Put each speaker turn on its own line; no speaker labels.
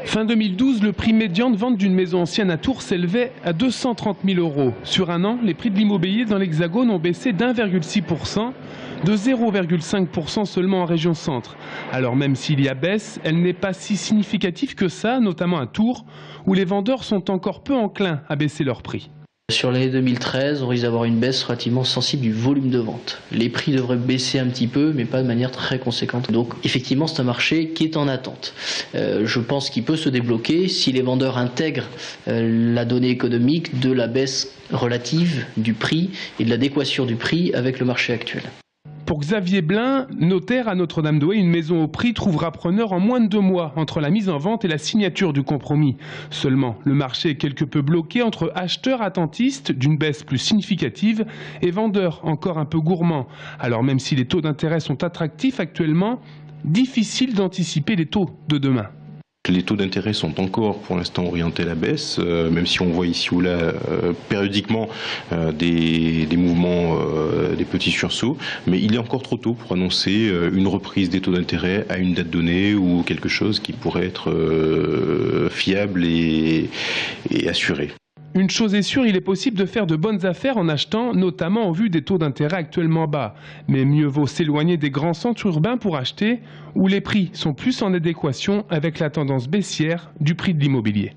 Fin 2012, le prix médian de vente d'une maison ancienne à Tours s'élevait à 230 000 €. Sur un an, les prix de l'immobilier dans l'Hexagone ont baissé d'1,6%, de 0,5% seulement en région centre. Alors même s'il y a baisse, elle n'est pas si significative que ça, notamment à Tours, où les vendeurs sont encore peu enclins à baisser leurs prix.
Sur l'année 2013, on risque d'avoir une baisse relativement sensible du volume de vente. Les prix devraient baisser un petit peu, mais pas de manière très conséquente. Donc effectivement, c'est un marché qui est en attente. Je pense qu'il peut se débloquer si les vendeurs intègrent la donnée économique de la baisse relative du prix et de l'adéquation du prix avec le marché actuel.
Pour Xavier Blin, notaire à Notre-Dame-de-Haye, une maison au prix trouvera preneur en moins de 2 mois entre la mise en vente et la signature du compromis. Seulement, le marché est quelque peu bloqué entre acheteurs attentistes d'une baisse plus significative et vendeurs encore un peu gourmands. Alors même si les taux d'intérêt sont attractifs actuellement, difficile d'anticiper les taux de demain.
Les taux d'intérêt sont encore pour l'instant orientés à la baisse, même si on voit ici ou là périodiquement des mouvements, des petits sursauts, mais il est encore trop tôt pour annoncer une reprise des taux d'intérêt à une date donnée ou quelque chose qui pourrait être fiable et assuré.
Une chose est sûre, il est possible de faire de bonnes affaires en achetant, notamment au vu des taux d'intérêt actuellement bas. Mais mieux vaut s'éloigner des grands centres urbains pour acheter, où les prix sont plus en adéquation avec la tendance baissière du prix de l'immobilier.